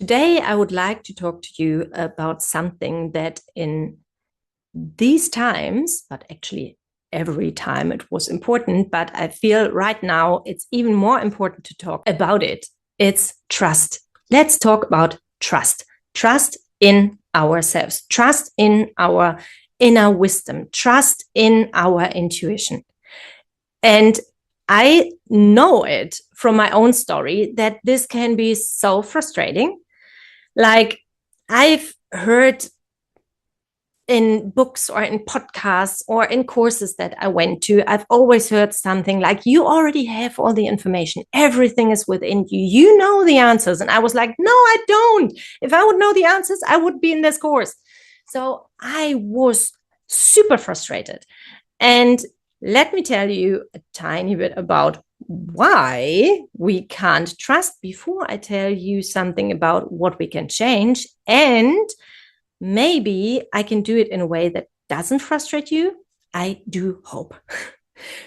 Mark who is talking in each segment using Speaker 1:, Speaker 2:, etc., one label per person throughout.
Speaker 1: Today, I would like to talk to you about something that in these times, but actually every time it was important, but I feel right now it's even more important to talk about it. It's trust. Let's talk about trust. Trust in ourselves, trust in our inner wisdom, trust in our intuition. And I know it from my own story that this can be so frustrating. Like, I've heard in books or in podcasts or in courses that I went to, I've always heard something like, you already have all the information. Everything is within you. You know the answers. And I was like, no, I don't. If I would know the answers, I would be in this course. So I was super frustrated. And let me tell you a tiny bit about why we can't trust before I tell you something about what we can change. And maybe I can do it in a way that doesn't frustrate you. I do hope.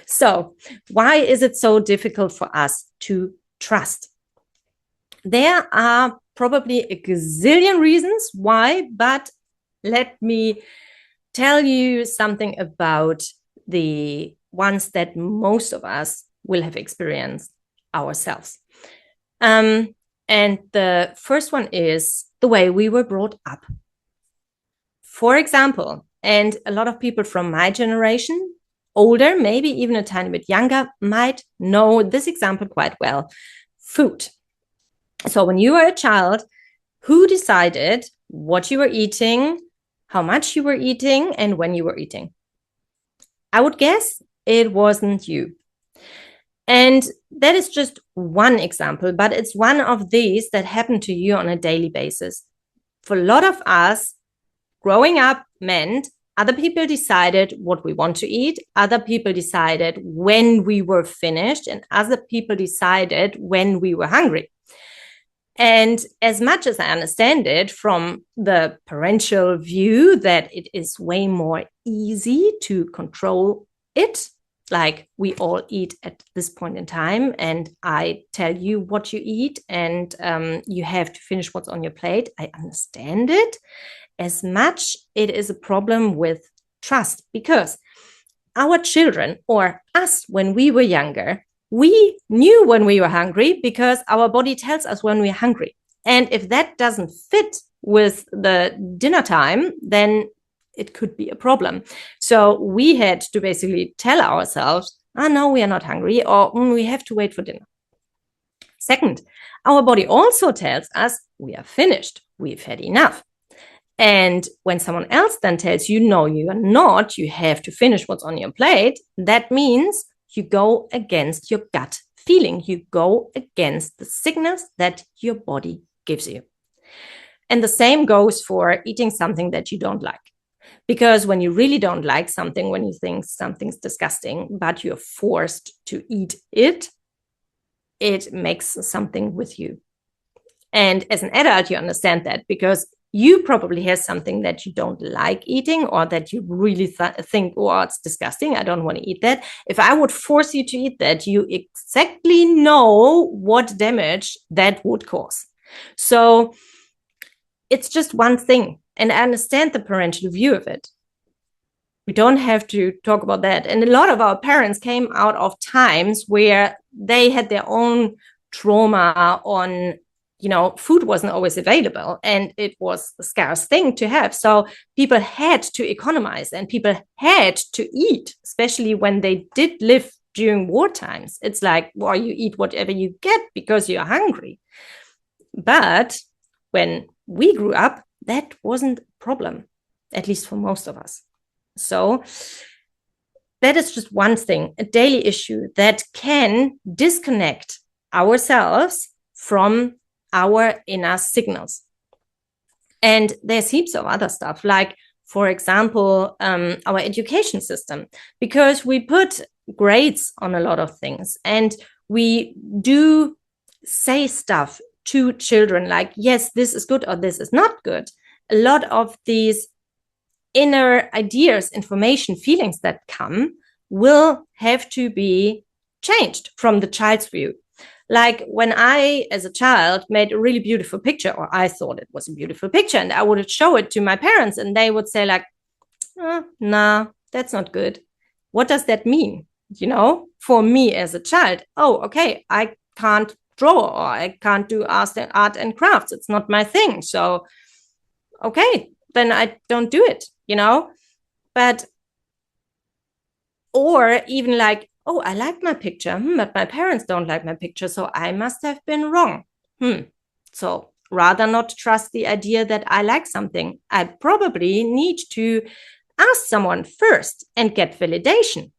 Speaker 1: So, why is it so difficult for us to trust? There are probably a gazillion reasons why, but let me tell you something about the ones that most of us will have experienced ourselves. And the first one is the way we were brought up. For example, and a lot of people from my generation, older, maybe even a tiny bit younger, might know this example quite well. Food. So when you were a child, who decided what you were eating, how much you were eating, and when you were eating? I would guess it wasn't you. And that is just one example, but it's one of these that happen to you on a daily basis. For a lot of us, growing up meant other people decided what we want to eat, other people decided when we were finished, and other people decided when we were hungry. And as much as I understand it from the parental view that it is way more easy to control it, like we all eat at this point in time, and I tell you what you eat, and you have to finish what's on your plate. I understand it. As much it is a problem with trust, because our children or us when we were younger, we knew when we were hungry because our body tells us when we're hungry. And if that doesn't fit with the dinner time, then it could be a problem. So we had to basically tell ourselves, oh, no, we are not hungry, or we have to wait for dinner. Second, our body also tells us we are finished, we've had enough. And when someone else then tells you, no, you are not, you have to finish what's on your plate, that means you go against your gut feeling. You go against the signals that your body gives you. And the same goes for eating something that you don't like. Because when you really don't like something, when you think something's disgusting, but you're forced to eat it, it makes something with you. And as an adult, you understand that because you probably have something that you don't like eating, or that you really think, oh, it's disgusting, I don't want to eat that. If I would force you to eat that, you exactly know what damage that would cause. So it's just one thing. And I understand the parental view of it. We don't have to talk about that. And a lot of our parents came out of times where they had their own trauma on, food wasn't always available and it was a scarce thing to have. So people had to economize and people had to eat, especially when they did live during war times. It's like, well, you eat whatever you get because you're hungry. But when we grew up, that wasn't a problem, at least for most of us. So that is just one thing, a daily issue that can disconnect ourselves from our inner signals. And there's heaps of other stuff, like, for example, our education system, because we put grades on a lot of things and we do say stuff to children like, yes, this is good or this is not good. A lot of these inner ideas, information, feelings that come will have to be changed from the child's view. Like when I, as a child, made a really beautiful picture, or I thought it was a beautiful picture, and I would show it to my parents, and they would say like, oh, nah, that's not good. What does that mean? You know, for me as a child, oh, okay, I can't draw, or I can't do art and crafts. It's not my thing. So, okay, then I don't do it, you know? But, or even like, oh, I like my picture, but my parents don't like my picture, so I must have been wrong. So rather not trust the idea that I like something. I probably need to ask someone first and get validation.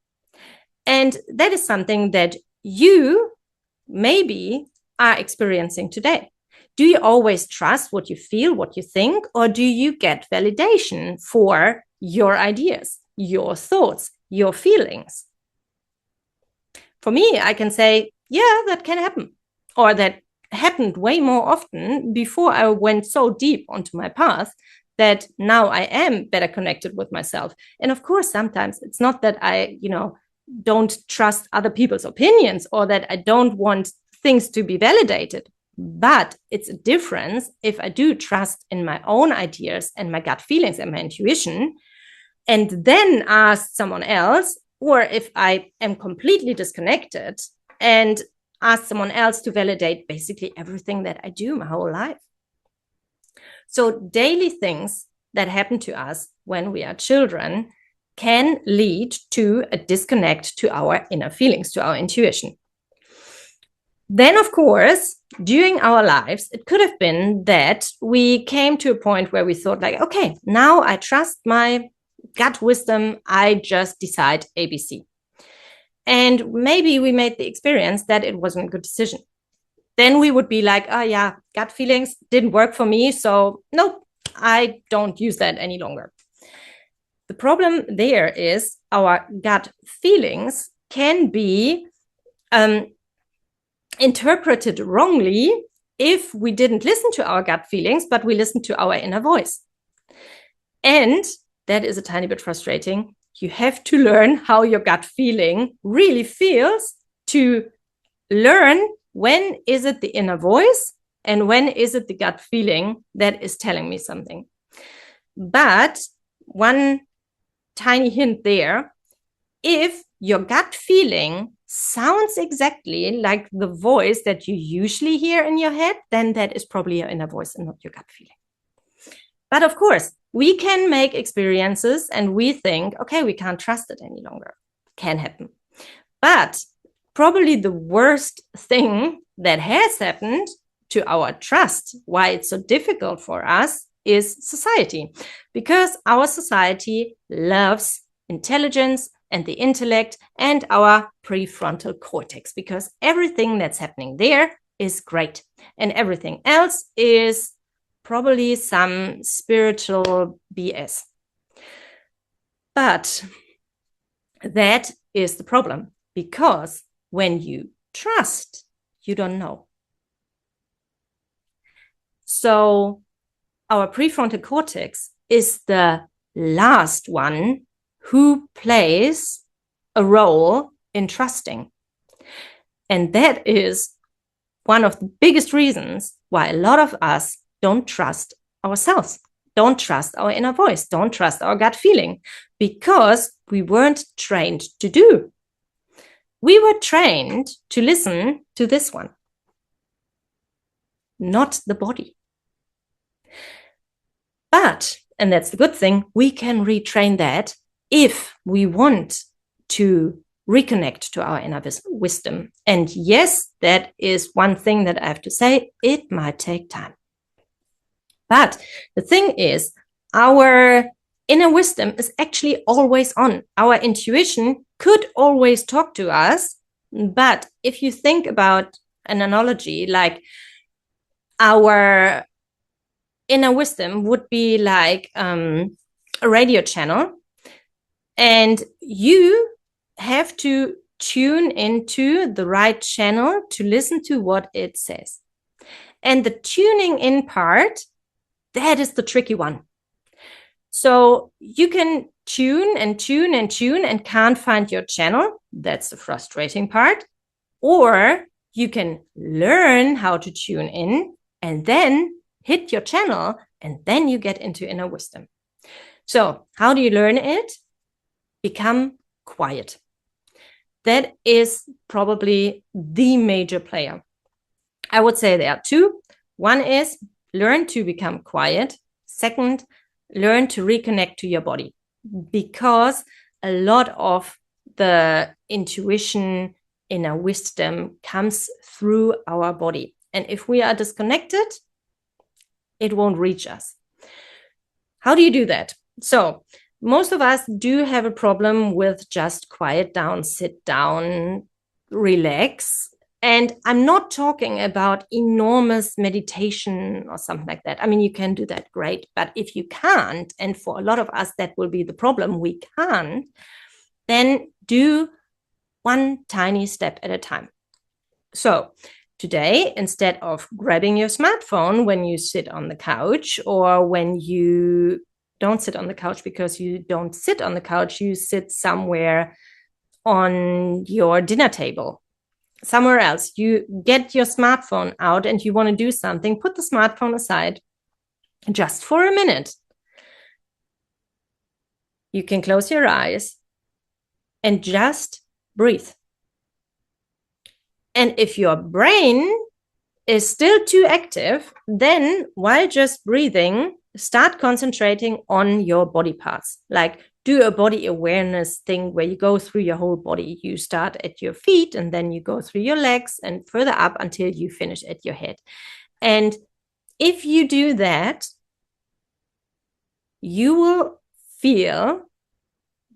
Speaker 1: And that is something that you maybe are experiencing today. Do you always trust what you feel, what you think, or do you get validation for your ideas, your thoughts, your feelings? For me, I can say, yeah, that can happen. Or that happened way more often before I went so deep onto my path that now I am better connected with myself. And of course, sometimes it's not that I, don't trust other people's opinions or that I don't want things to be validated. But it's a difference if I do trust in my own ideas and my gut feelings and my intuition, and then ask someone else, or if I am completely disconnected and ask someone else to validate basically everything that I do my whole life. So daily things that happen to us when we are children can lead to a disconnect to our inner feelings, to our intuition. Then, of course, during our lives, it could have been that we came to a point where we thought like, okay, now I trust my gut wisdom. I just decide ABC. And maybe we made the experience that it wasn't a good decision. Then we would be like, oh yeah, gut feelings didn't work for me. So nope, I don't use that any longer. The problem there is our gut feelings can be interpreted wrongly if we didn't listen to our gut feelings, but we listened to our inner voice. And that is a tiny bit frustrating. You have to learn how your gut feeling really feels to learn when is it the inner voice and when is it the gut feeling that is telling me something. But one tiny hint there, if your gut feeling sounds exactly like the voice that you usually hear in your head, then that is probably your inner voice and not your gut feeling. But of course, we can make experiences and we think, okay, we can't trust it any longer. Can happen. But probably the worst thing that has happened to our trust, why it's so difficult for us, is society. Because our society loves intelligence and the intellect and our prefrontal cortex, because everything that's happening there is great. And everything else is probably some spiritual BS. But that is the problem, because when you trust, you don't know. So our prefrontal cortex is the last one who plays a role in trusting. And that is one of the biggest reasons why a lot of us don't trust ourselves, don't trust our inner voice, don't trust our gut feeling, because we weren't trained to do. We were trained to listen to this one, not the body. But, and that's the good thing, we can retrain that if we want to reconnect to our inner wisdom. And yes, that is one thing that I have to say, it might take time. But the thing is, our inner wisdom is actually always on. Our intuition could always talk to us. But if you think about an analogy, like our inner wisdom would be like a radio channel, and you have to tune into the right channel to listen to what it says. And the tuning in part, that is the tricky one. So you can tune and tune and tune and can't find your channel. That's the frustrating part. Or You can learn how to tune in and then hit your channel, and then you get into inner wisdom. So how do you learn it? Become quiet. That is probably the major player. I would say there are two. One is learn to become quiet. Second, learn to reconnect to your body, because a lot of the intuition, inner wisdom comes through our body. And if we are disconnected, it won't reach us. How do you do that? So most of us do have a problem with just quiet down, sit down, relax. And I'm not talking about enormous meditation or something like that. I mean, you can do that, great. But if you can't, and for a lot of us, that will be the problem, we can't, then do one tiny step at a time. So today, instead of grabbing your smartphone when you sit on the couch, or when you don't sit on the couch because you don't sit on the couch, you sit somewhere on your dinner table, somewhere else, you get your smartphone out and you want to do something, put the smartphone aside just for a minute. You can close your eyes and just breathe. And if your brain is still too active, then while just breathing, start concentrating on your body parts. Like do a body awareness thing where you go through your whole body. You start at your feet and then you go through your legs and further up until you finish at your head. And if you do that, you will feel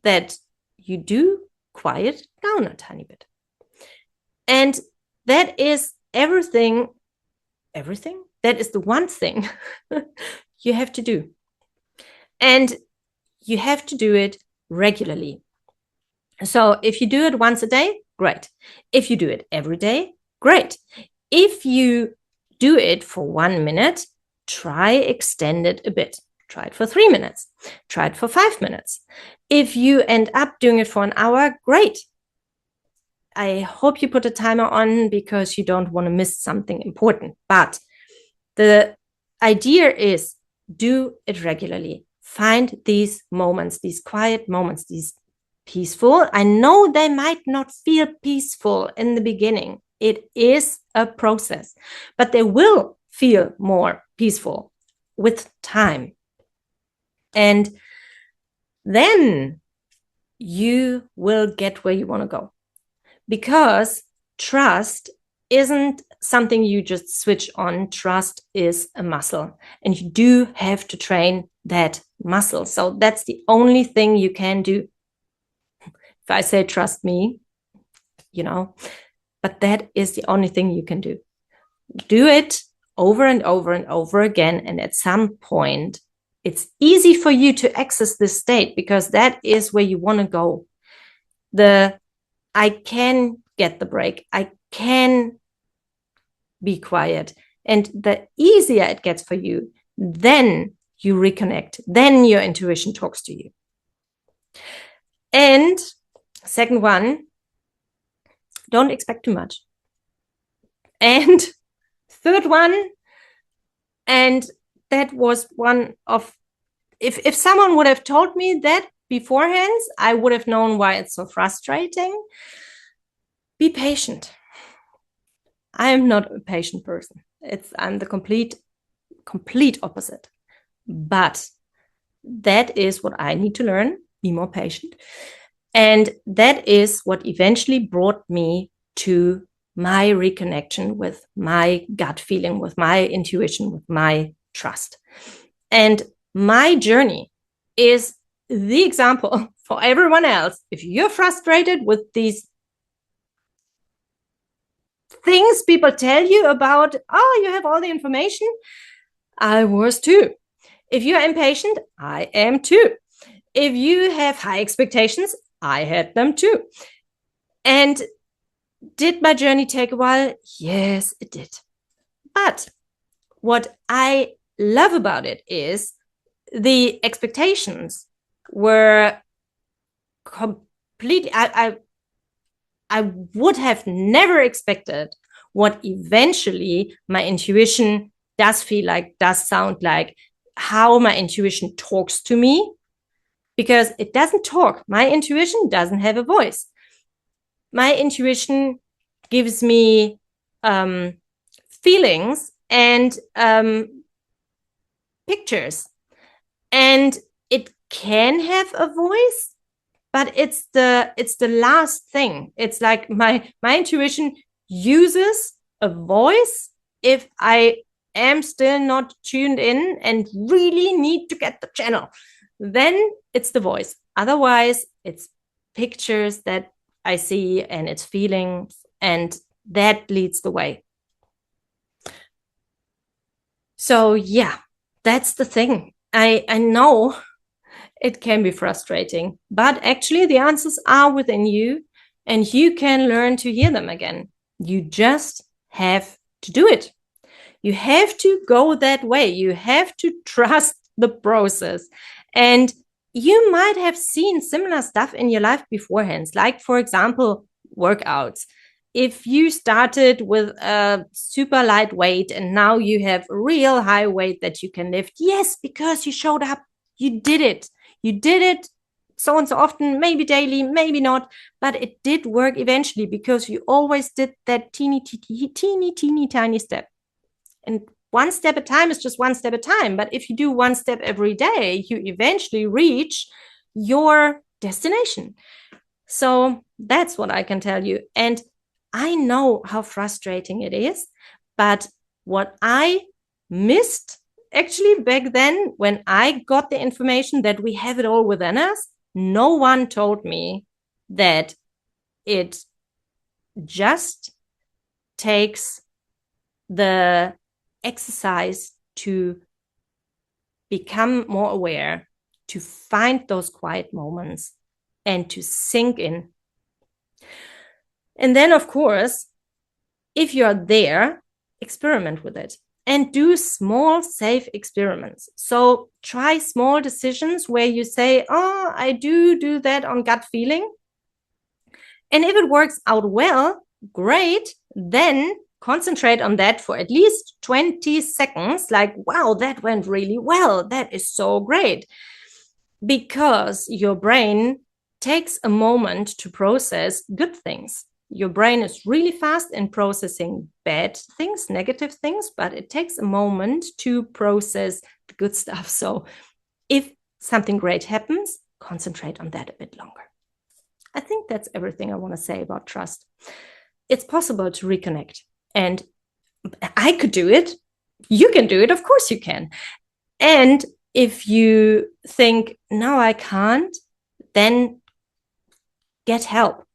Speaker 1: that you do quiet down a tiny bit. And that is everything. That is the one thing you have to do. And you have to do it regularly. So if you do it once a day, great. If you do it every day, great. If you do it for 1 minute, try extend it a bit. Try it for 3 minutes. Try it for 5 minutes. If you end up doing it for an hour, great. I hope you put a timer on because you don't want to miss something important. But the idea is do it regularly. Find these moments, these quiet moments, these peaceful. I know they might not feel peaceful in the beginning. It is a process, but they will feel more peaceful with time. And then you will get where you want to go. Because trust isn't something you just switch on. Trust is a muscle, and you do have to train that muscle. So that's the only thing you can do. If I say trust me, but that is the only thing you can do. Do it over and over and over again. And at some point, it's easy for you to access this state because that is where you want to go. I can get the break. I can be quiet. And the easier it gets for you, then you reconnect. Then your intuition talks to you. And second one, don't expect too much. And third one, and that was one of, if someone would have told me that beforehand, I would have known why it's so frustrating. Be patient. I am not a patient person. I'm the complete opposite. But that is what I need to learn, be more patient. And that is what eventually brought me to my reconnection with my gut feeling, with my intuition, with my trust. And my journey is the example for everyone else. If you're frustrated with these things people tell you about, oh, you have all the information, I was too. If you're impatient, I am too. If you have high expectations, I had them too. And did my journey take a while? Yes, it did. But what I love about it is the expectations were completely, I would have never expected what eventually my intuition does feel like, does sound like, how my intuition talks to me, because it doesn't talk. My intuition doesn't have a voice. My intuition gives me feelings and pictures, and it can have a voice, but it's the last thing. It's like my intuition uses a voice if I am still not tuned in and really need to get the channel. Then it's the voice. Otherwise, it's pictures that I see and it's feelings, and that leads the way. So yeah, that's the thing. I know it can be frustrating, but actually the answers are within you and you can learn to hear them again. You just have to do it. You have to go that way. You have to trust the process. And you might have seen similar stuff in your life beforehand, like, for example, workouts. If you started with a super light weight and now you have a real high weight that you can lift, yes, because you showed up, you did it. You did it so and so often, maybe daily, maybe not, but it did work eventually because you always did that teeny, tiny step. And one step at a time is just one step at a time. But if you do one step every day, you eventually reach your destination. So that's what I can tell you. And I know how frustrating it is, but what I missed actually back then, when I got the information that we have it all within us, no one told me that it just takes the exercise to become more aware, to find those quiet moments and to sink in. And then, of course, if you're there, experiment with it and do small, safe experiments. So try small decisions where you say, oh, I do that on gut feeling. And if it works out well, great, then concentrate on that for at least 20 seconds. Like, wow, that went really well. That is so great. Because your brain takes a moment to process good things. Your brain is really fast in processing bad things, negative things, but it takes a moment to process the good stuff. So if something great happens, concentrate on that a bit longer. I think that's everything I want to say about trust. It's possible to reconnect, and I could do it. You can do it. Of course you can. And if you think, no, I can't, then get help,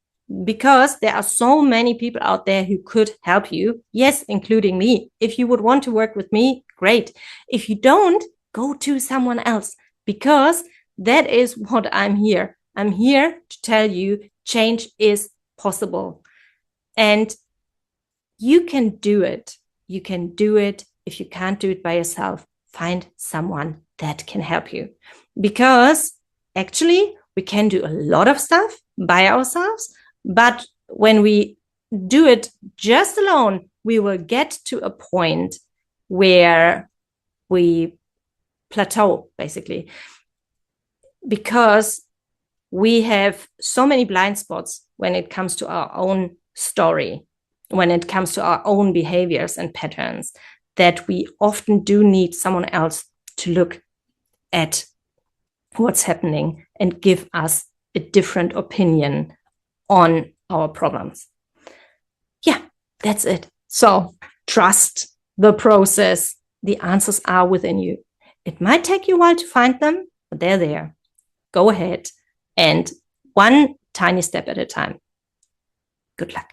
Speaker 1: because there are so many people out there who could help you. Yes, including me. If you would want to work with me, great. If you don't, go to someone else, because that is what I'm here. I'm here to tell you change is possible. And you can do it. You can do it. If you can't do it by yourself, find someone that can help you. Because actually, we can do a lot of stuff by ourselves, but when we do it just alone, we will get to a point where we plateau, basically, because we have so many blind spots when it comes to our own story, when it comes to our own behaviors and patterns, that we often do need someone else to look at what's happening and give us a different opinion on our problems. Yeah, that's it. So trust the process. The answers are within you. It might take you a while to find them, but they're there. Go ahead and one tiny step at a time. Good luck.